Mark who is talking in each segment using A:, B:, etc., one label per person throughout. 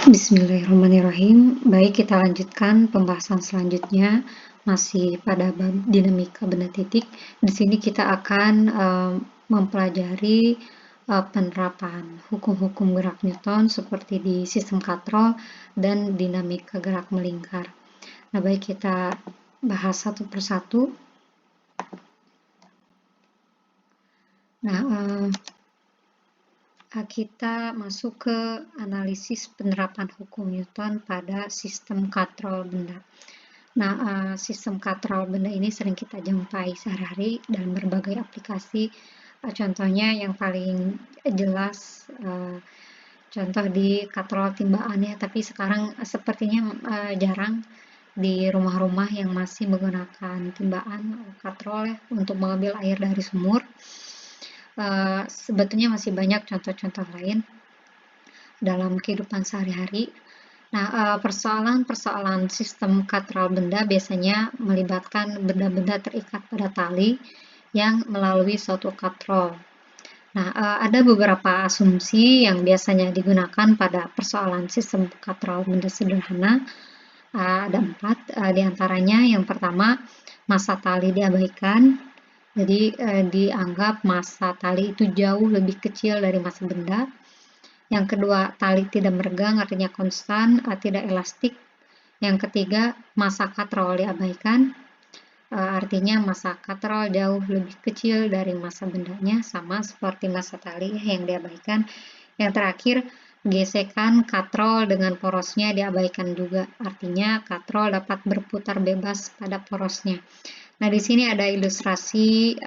A: Bismillahirrahmanirrahim. Baik, kita lanjutkan pembahasan selanjutnya masih pada bab dinamika benda titik. Di sini kita akan mempelajari penerapan hukum-hukum gerak Newton seperti di sistem katrol dan dinamika gerak melingkar. Nah, baik kita bahas satu persatu. Nah, kita masuk ke analisis penerapan hukum Newton pada sistem katrol benda. Nah, sistem katrol benda ini sering kita jumpai sehari-hari dalam berbagai aplikasi. Contohnya yang paling jelas, contoh di katrol timbaan ya, tapi sekarang sepertinya jarang di rumah-rumah yang masih menggunakan timbaan katrol ya, untuk mengambil air dari sumur. Sebetulnya masih banyak contoh-contoh lain dalam kehidupan sehari-hari. Nah, persoalan-persoalan sistem katrol benda biasanya melibatkan benda-benda terikat pada tali yang melalui suatu katrol. Nah, ada beberapa asumsi yang biasanya digunakan pada persoalan sistem katrol benda sederhana. Ada 4 diantaranya. Yang pertama, massa tali diabaikan. Jadi dianggap massa tali itu jauh lebih kecil dari massa benda. Yang kedua, tali tidak meregang, artinya konstan, tidak elastik. Yang ketiga, massa katrol diabaikan, artinya massa katrol jauh lebih kecil dari massa bendanya, sama seperti massa tali yang diabaikan. Yang terakhir, gesekan katrol dengan porosnya diabaikan juga, artinya katrol dapat berputar bebas pada porosnya. Nah, di sini ada ilustrasi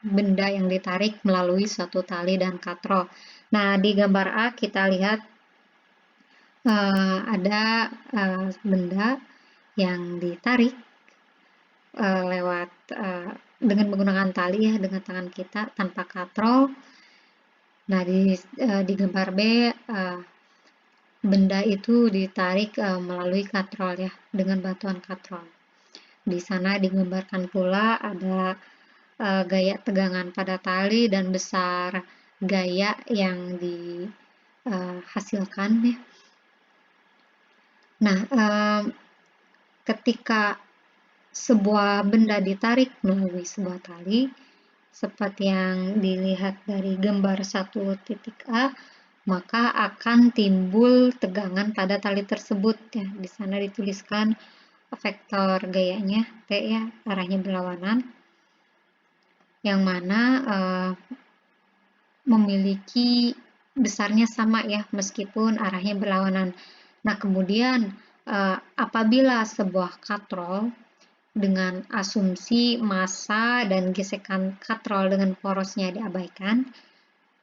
A: benda yang ditarik melalui suatu tali dan katrol. Nah, di gambar A kita lihat ada benda yang ditarik lewat dengan menggunakan tali ya, dengan tangan kita tanpa katrol. Nah, di gambar B benda itu ditarik melalui katrol ya, dengan bantuan katrol. Di sana digambarkan pula ada gaya tegangan pada tali dan besar gaya yang dihasilkan ya. Nah, ketika sebuah benda ditarik melalui sebuah tali, seperti yang dilihat dari gambar 1.A, maka akan timbul tegangan pada tali tersebut ya. Di sana dituliskan vektor gayanya T ya, arahnya berlawanan, yang mana memiliki besarnya sama ya, meskipun arahnya berlawanan. Nah, kemudian apabila sebuah katrol dengan asumsi massa dan gesekan katrol dengan porosnya diabaikan,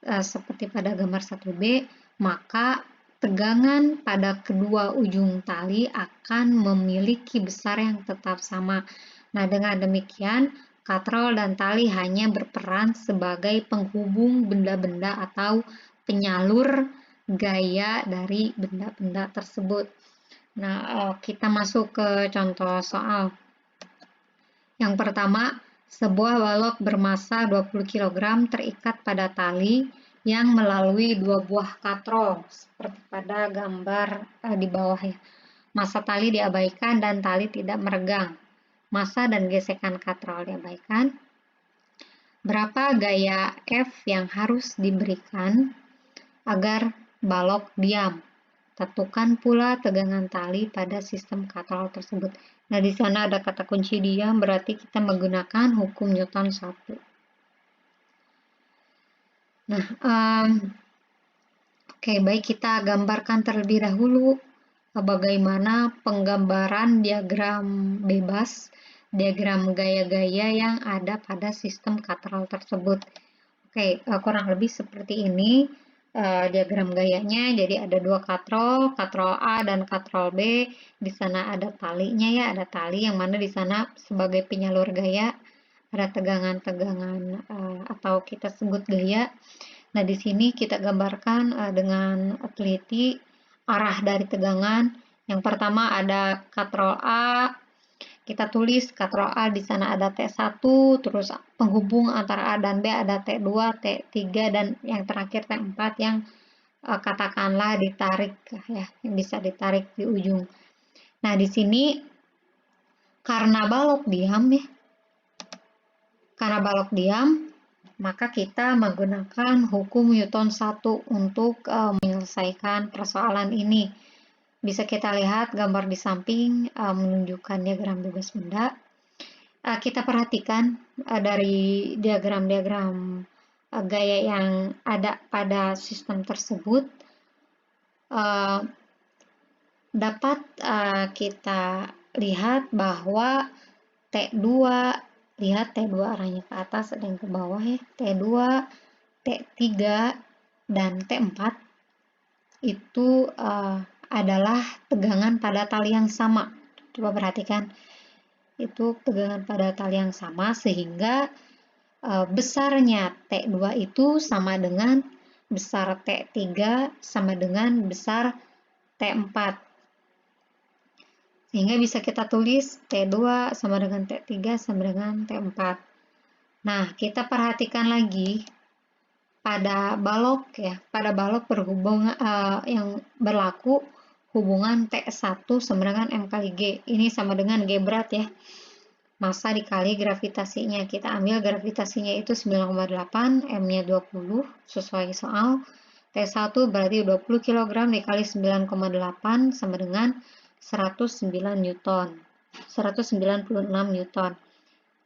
A: seperti pada gambar 1B, maka tegangan pada kedua ujung tali akan memiliki besar yang tetap sama. Nah, dengan demikian, katrol dan tali hanya berperan sebagai penghubung benda-benda atau penyalur gaya dari benda-benda tersebut. Nah, kita masuk ke contoh soal. Yang pertama, sebuah balok bermassa 20 kg terikat pada tali yang melalui 2 buah katrol, seperti pada gambar di bawah ya. Massa tali diabaikan dan tali tidak meregang. Massa dan gesekan katrol diabaikan. Berapa gaya F yang harus diberikan agar balok diam? Tentukan pula tegangan tali pada sistem katrol tersebut. Nah, di sana ada kata kunci diam, berarti kita menggunakan hukum Newton 1. Nah, oke, baik, kita gambarkan terlebih dahulu bagaimana penggambaran diagram bebas, diagram gaya-gaya yang ada pada sistem katrol tersebut. Oke, kurang lebih seperti ini diagram gayanya. Jadi ada 2 katrol, katrol A dan katrol B. Di sana ada talinya ya, ada tali yang mana di sana sebagai penyalur gaya, ada tegangan-tegangan atau kita sebut gaya. Nah, di sini kita gambarkan dengan teliti arah dari tegangan. Yang pertama ada katrol A, kita tulis katrol A di sana ada T1, terus penghubung antara A dan B ada T2, T3, dan yang terakhir T4 yang katakanlah ditarik ya, yang bisa ditarik di ujung. Nah, di sini karena balok diam, maka kita menggunakan hukum Newton 1 untuk menyelesaikan persoalan ini. Bisa kita lihat gambar di samping menunjukkan diagram bebas benda. Kita perhatikan dari diagram-diagram gaya yang ada pada sistem tersebut, dapat kita lihat bahwa T2, lihat T2 arahnya ke atas, ada yang ke bawah ya, T2, T3, dan T4 itu adalah tegangan pada tali yang sama. Coba perhatikan, itu tegangan pada tali yang sama, sehingga besarnya T2 itu sama dengan besar T3 sama dengan besar T4. Sehingga bisa kita tulis T2 sama dengan T3 sama dengan T4. Nah, kita perhatikan lagi pada balok ya, pada balok berhubungan yang berlaku hubungan T1 sama dengan M kali G. Ini sama dengan G berat ya. Massa dikali gravitasinya. Kita ambil gravitasinya itu 9,8, M-nya 20 sesuai soal. T1 berarti 20 kg dikali 9,8 sama dengan 109 Newton, 196 Newton.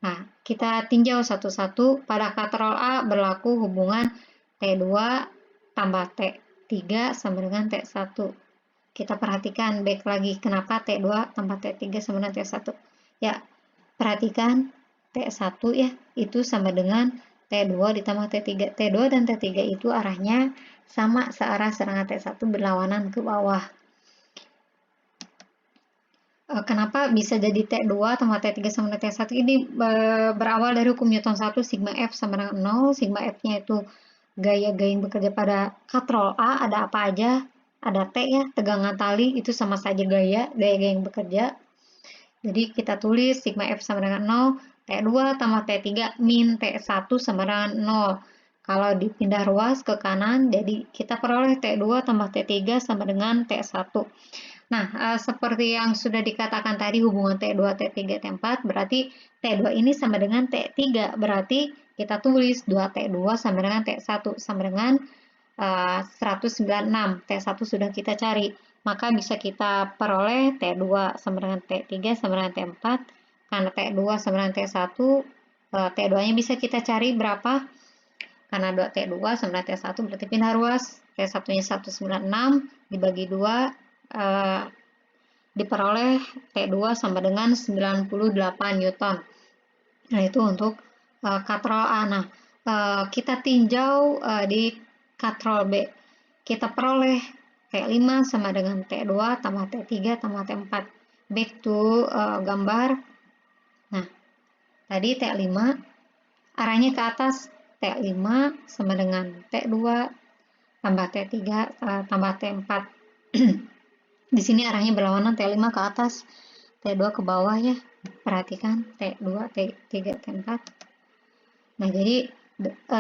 A: Nah, kita tinjau satu-satu. Pada katrol A berlaku hubungan T2 tambah T3 sama dengan T1. Kita perhatikan baik lagi, kenapa T2 tambah T3 sama dengan T1. Ya, perhatikan T1 ya, itu sama dengan T2 ditambah T3. T2 dan T3 itu arahnya sama searah, sedangkan T1 berlawanan ke bawah. Kenapa bisa jadi T2 tambah T3 sama dengan T1 ini berawal dari hukum Newton 1, sigma F sama dengan 0. Sigma F-nya itu gaya-gaya yang bekerja pada katrol A, ada apa aja? Ada T ya, tegangan tali, itu sama saja gaya-gaya yang bekerja. Jadi kita tulis sigma F sama dengan 0, T2 tambah T3 min T1 sama dengan 0. Kalau dipindah ruas ke kanan, jadi kita peroleh T2 tambah T3 sama dengan T1. Nah, seperti yang sudah dikatakan tadi hubungan T2, T3, T4, berarti T2 ini sama dengan T3, berarti kita tulis 2T2 sama dengan T1 sama dengan 196, T1 sudah kita cari, maka bisa kita peroleh T2 sama dengan T3 sama dengan T4, karena T2 sama dengan T1, T2-nya bisa kita cari berapa, karena 2T2 sama dengan T1 berarti pindah ruas, T1-nya 196 dibagi 2, diperoleh T2 sama dengan 98 Newton. Nah, itu untuk katrol A. Nah, kita tinjau di katrol B. Kita peroleh T5 sama dengan T2 tambah T3 tambah T4. Back to gambar. Nah, tadi T5 arahnya ke atas, T5 sama dengan T2 tambah T3 tambah T4. Di sini arahnya berlawanan, T5 ke atas, T2 ke bawah ya. Perhatikan T2, T3, T4. Nah, jadi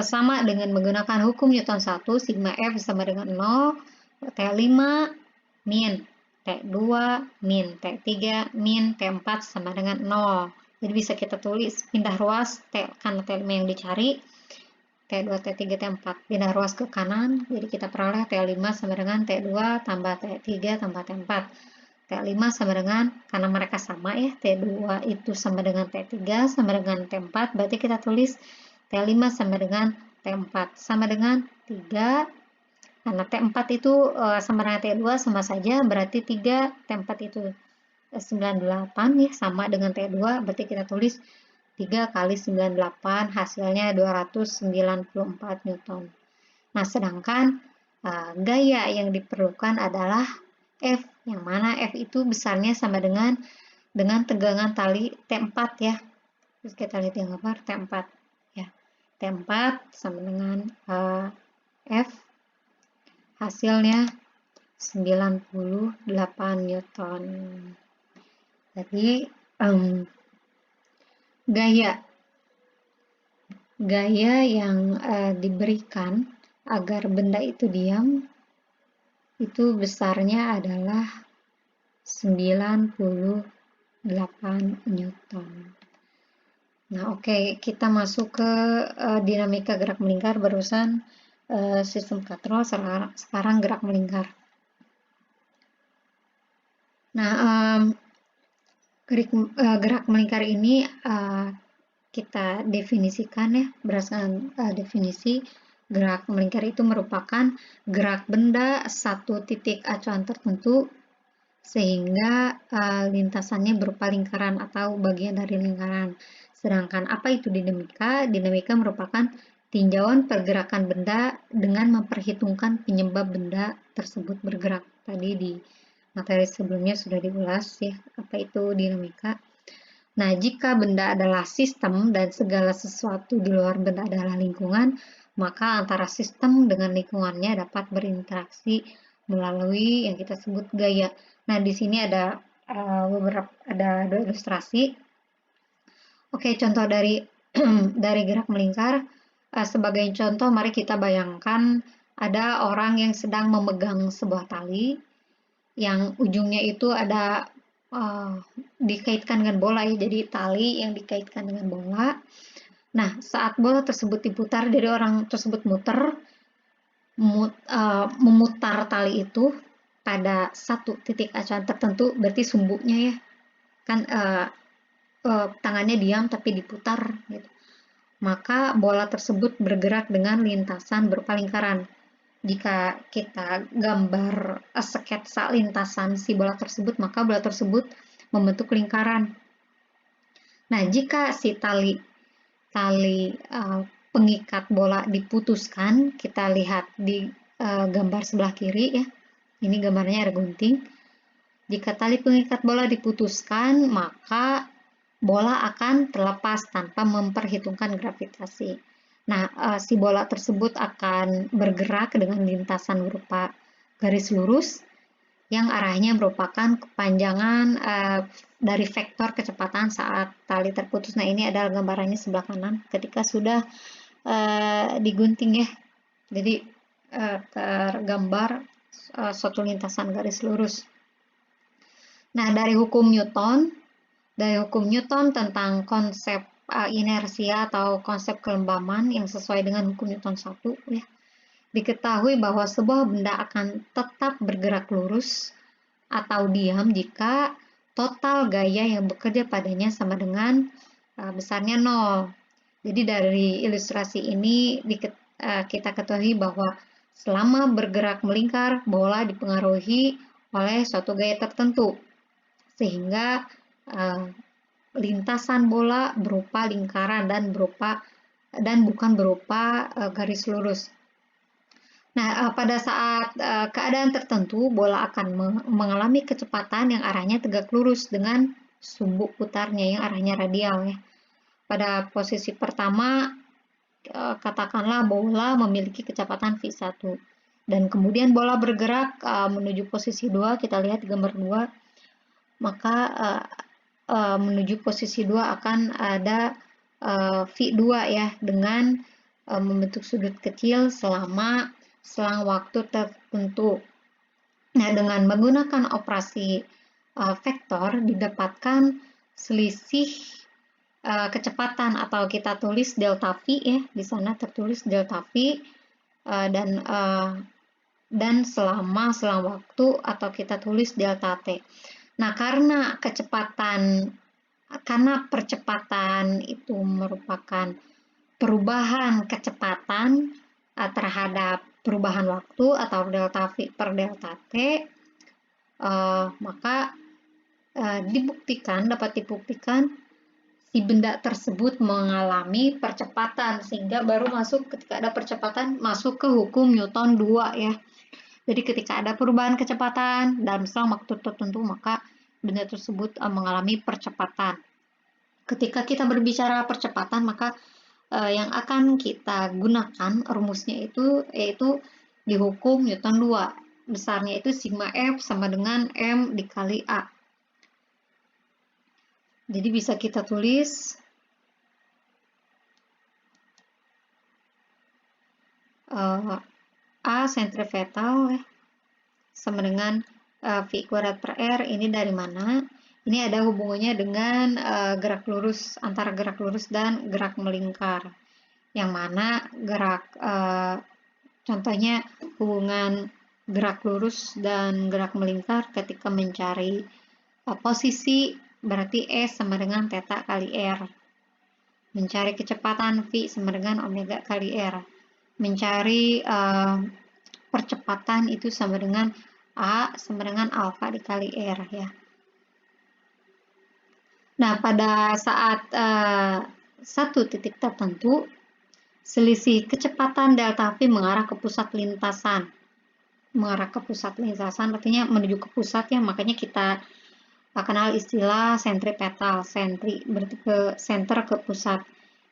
A: sama dengan menggunakan hukum Newton 1, sigma F sama dengan 0, T5 min T2 min T3 min T4 sama dengan 0. Jadi bisa kita tulis pindah ruas karena T5 yang dicari, T2, T3, T4, pindah ruas ke kanan, jadi kita peroleh T5 sama dengan T2 tambah T3 tambah T4. T5 sama dengan, karena mereka sama ya, T2 itu sama dengan T3 sama dengan T4, berarti kita tulis T5 sama dengan T4 sama dengan 3, karena T4 itu sama dengan T2 sama saja, berarti 3, T4 itu 98 ya, sama dengan T2, berarti kita tulis 3 kali 98 hasilnya 294 Newton. Nah, sedangkan gaya yang diperlukan adalah F, yang mana F itu besarnya sama dengan tegangan tali T4 ya. Terus kita lihat yang gambar T4 ya. T4 sama dengan F, hasilnya 98 Newton. Jadi gaya yang diberikan agar benda itu diam itu besarnya adalah 98 Newton. Nah, oke, kita masuk ke dinamika gerak melingkar barusan sistem katrol, sekarang gerak melingkar. Nah, gerak melingkar ini kita definisikan ya, berdasarkan definisi gerak melingkar itu merupakan gerak benda satu titik acuan tertentu sehingga lintasannya berupa lingkaran atau bagian dari lingkaran. Sedangkan apa itu dinamika? Dinamika merupakan tinjauan pergerakan benda dengan memperhitungkan penyebab benda tersebut bergerak. Tadi di materi sebelumnya sudah diulas ya, apa itu dinamika. Nah, jika benda adalah sistem dan segala sesuatu di luar benda adalah lingkungan, maka antara sistem dengan lingkungannya dapat berinteraksi melalui yang kita sebut gaya. Nah, di sini ada dua ilustrasi. Oke, contoh dari dari gerak melingkar. Sebagai contoh, mari kita bayangkan ada orang yang sedang memegang sebuah tali yang ujungnya itu ada dikaitkan dengan bola ya, jadi tali yang dikaitkan dengan bola. Nah, saat bola tersebut diputar, jadi orang tersebut memutar tali itu pada satu titik acuan tertentu, berarti sumbunya ya, kan tangannya diam tapi diputar gitu. Maka bola tersebut bergerak dengan lintasan berupa lingkaran. Jika kita gambar sketsa lintasan si bola tersebut, maka bola tersebut membentuk lingkaran. Nah, jika si tali pengikat bola diputuskan, kita lihat di gambar sebelah kiri ya. Ini gambarnya ada gunting. Jika tali pengikat bola diputuskan, maka bola akan terlepas tanpa memperhitungkan gravitasi. Nah, si bola tersebut akan bergerak dengan lintasan berupa garis lurus yang arahnya merupakan kepanjangan dari vektor kecepatan saat tali terputus. Nah, ini adalah gambarannya sebelah kanan ketika sudah digunting ya. Jadi tergambar suatu lintasan garis lurus. Nah, dari hukum Newton tentang konsep inersia atau konsep kelembaman yang sesuai dengan hukum Newton 1 ya. Diketahui bahwa sebuah benda akan tetap bergerak lurus atau diam jika total gaya yang bekerja padanya sama dengan besarnya 0. Jadi dari ilustrasi ini kita ketahui bahwa selama bergerak melingkar, bola dipengaruhi oleh suatu gaya tertentu, sehingga lintasan bola berupa lingkaran dan bukan berupa garis lurus. Nah, pada saat keadaan tertentu, bola akan mengalami kecepatan yang arahnya tegak lurus dengan sumbu putarnya yang arahnya radial ya. Pada posisi pertama, katakanlah bola memiliki kecepatan v1 dan kemudian bola bergerak menuju posisi 2, kita lihat di gambar 2, maka menuju posisi 2 akan ada v2 ya, dengan membentuk sudut kecil selama selang waktu tertentu. Nah, dengan menggunakan operasi vektor didapatkan selisih kecepatan atau kita tulis delta v ya, di sana tertulis delta v dan selama selang waktu atau kita tulis delta t. Nah, karena percepatan itu merupakan perubahan kecepatan terhadap perubahan waktu atau delta v per delta t, maka dapat dibuktikan si benda tersebut mengalami percepatan, sehingga baru ketika ada percepatan masuk ke hukum Newton 2 ya. Jadi ketika ada perubahan kecepatan dalam selang waktu tertentu, maka benda tersebut mengalami percepatan. Ketika kita berbicara percepatan, maka yang akan kita gunakan rumusnya itu yaitu di hukum Newton 2. Besarnya itu sigma F sama dengan M dikali A. Jadi bisa kita tulis A sentripetal sama dengan V kuadrat per R. Ini dari mana? Ini ada hubungannya dengan gerak lurus, antara gerak lurus dan gerak melingkar. Yang mana contohnya hubungan gerak lurus dan gerak melingkar ketika mencari posisi, berarti E sama dengan theta kali R. Mencari kecepatan V sama dengan omega kali R. Mencari percepatan itu sama dengan A sama dengan alfa dikali R ya. Nah, pada saat satu titik tertentu, selisih kecepatan delta V mengarah ke pusat lintasan. Mengarah ke pusat lintasan artinya menuju ke pusat ya, makanya kita kenal istilah sentripetal. Sentri berarti ke center, ke pusat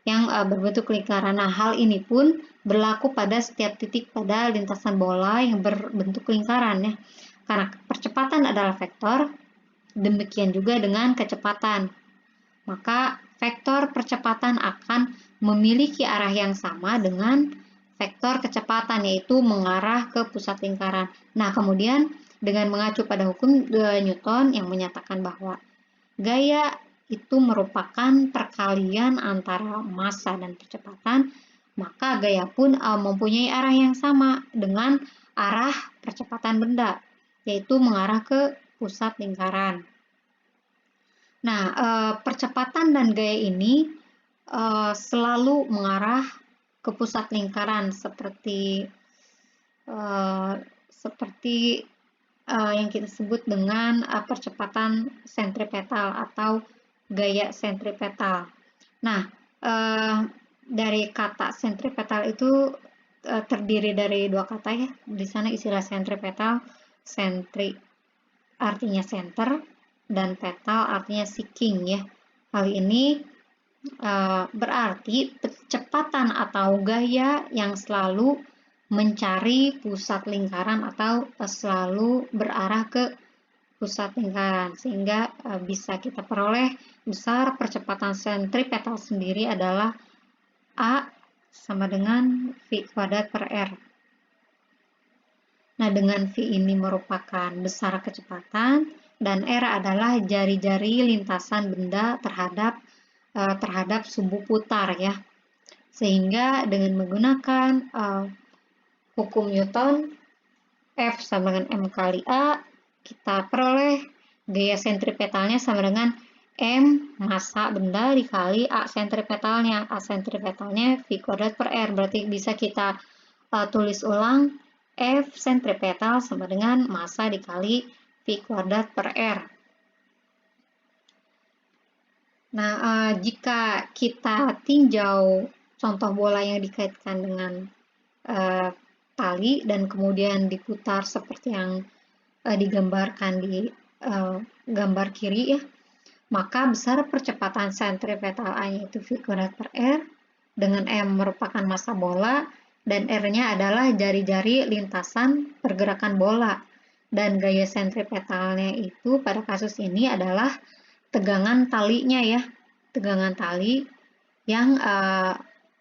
A: yang berbentuk lingkaran. Nah, hal ini pun berlaku pada setiap titik pada lintasan bola yang berbentuk lingkaran ya. Karena percepatan adalah vektor, demikian juga dengan kecepatan. Maka vektor percepatan akan memiliki arah yang sama dengan vektor kecepatan, yaitu mengarah ke pusat lingkaran. Nah, kemudian dengan mengacu pada hukum Newton yang menyatakan bahwa gaya itu merupakan perkalian antara massa dan percepatan, maka gaya pun mempunyai arah yang sama dengan arah percepatan benda, yaitu mengarah ke pusat lingkaran. Nah, percepatan dan gaya ini selalu mengarah ke pusat lingkaran seperti yang kita sebut dengan percepatan sentripetal atau gaya sentripetal. Nah, dari kata sentripetal itu terdiri dari dua kata ya. Di sana istilah sentripetal, sentri artinya center dan petal artinya seeking ya. Hal ini berarti kecepatan atau gaya yang selalu mencari pusat lingkaran atau selalu berarah ke pusat lingkaran, sehingga bisa kita peroleh besar percepatan sentripetal sendiri adalah A sama dengan V kuadrat per R. Nah, dengan V ini merupakan besar kecepatan dan R adalah jari-jari lintasan benda terhadap sumbu putar ya. Sehingga dengan menggunakan hukum Newton, F sama dengan M kali A, kita peroleh gaya sentripetalnya sama dengan M massa benda dikali A sentripetalnya. A sentripetalnya V kuadrat per R. Berarti bisa kita tulis ulang, F sentripetal sama dengan massa dikali V kuadrat per R. Nah, jika kita tinjau contoh bola yang dikaitkan dengan tali dan kemudian diputar seperti yang digambarkan di gambar kiri ya, maka besar percepatan sentripetal A yaitu V kuadrat per R, dengan M merupakan massa bola dan R-nya adalah jari-jari lintasan pergerakan bola, dan gaya sentripetalnya itu pada kasus ini adalah tegangan talinya ya, tegangan tali yang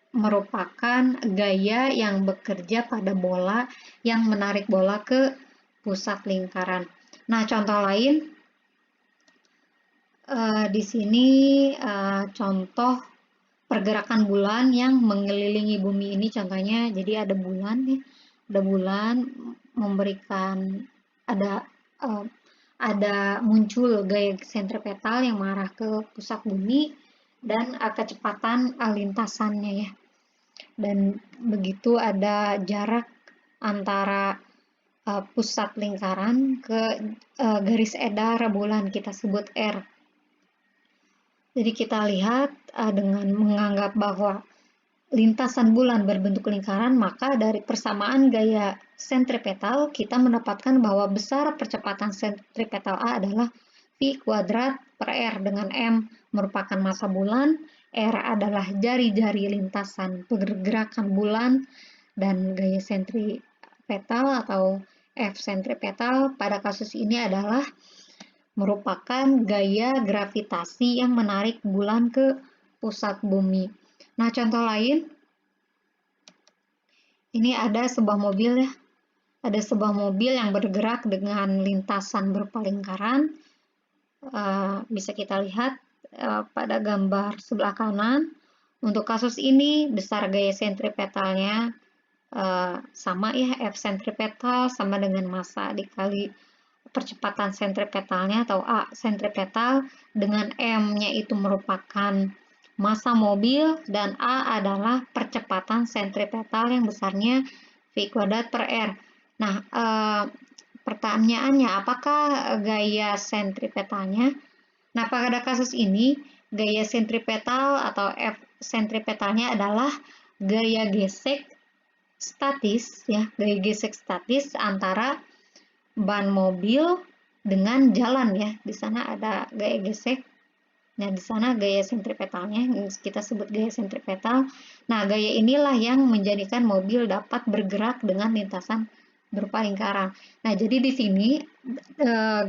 A: merupakan gaya yang bekerja pada bola yang menarik bola ke pusat lingkaran. Nah, contoh lain di sini contoh pergerakan bulan yang mengelilingi bumi ini contohnya. Jadi ada bulan ya, ada bulan memberikan ada muncul gaya sentripetal yang mengarah ke pusat bumi dan kecepatan lintasannya ya. Dan begitu ada jarak antara pusat lingkaran ke garis edar bulan, kita sebut R. Jadi kita lihat dengan menganggap bahwa lintasan bulan berbentuk lingkaran, maka dari persamaan gaya sentripetal kita mendapatkan bahwa besar percepatan sentripetal A adalah V kuadrat per R, dengan M merupakan massa bulan, R adalah jari-jari lintasan pergerakan bulan, dan gaya sentripetal atau F sentripetal pada kasus ini adalah merupakan gaya gravitasi yang menarik bulan ke pusat bumi. Nah, contoh lain, ini ada sebuah mobil ya. ada sebuah mobil yang bergerak dengan lintasan berupa lingkaran. Bisa kita lihat pada gambar sebelah kanan. Untuk kasus ini, besar gaya sentripetalnya sama ya, F sentripetal sama dengan massa dikali percepatan sentripetalnya atau A sentripetal, dengan M-nya itu merupakan massa mobil dan A adalah percepatan sentripetal yang besarnya V kuadrat per R. Nah, pertanyaannya, apakah gaya sentripetalnya? Nah, pada kasus ini, gaya sentripetal atau F sentripetalnya adalah gaya gesek statis, ya, gaya gesek statis antara ban mobil dengan jalan, ya. Di sana ada gaya gesek. Nah, di sana gaya sentripetalnya kita sebut gaya sentripetal. Nah, gaya inilah yang menjadikan mobil dapat bergerak dengan lintasan berupa lingkaran. Nah, jadi di sini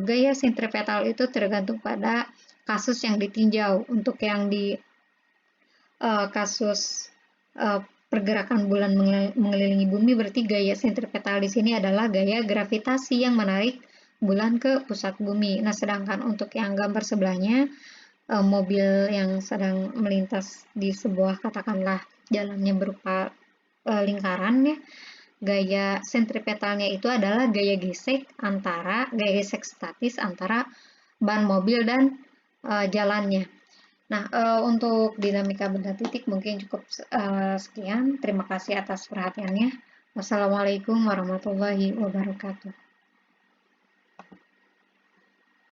A: gaya sentripetal itu tergantung pada kasus yang ditinjau. Untuk yang di kasus pergerakan bulan mengelilingi bumi, berarti gaya sentripetal di sini adalah gaya gravitasi yang menarik bulan ke pusat bumi. Nah, sedangkan untuk yang gambar sebelahnya, mobil yang sedang melintas di sebuah katakanlah jalannya berupa lingkaran, ya, gaya sentripetalnya itu adalah gaya gesek statis antara ban mobil dan jalannya. Nah, untuk dinamika benda titik mungkin cukup sekian. Terima kasih atas perhatiannya. Wassalamualaikum warahmatullahi wabarakatuh.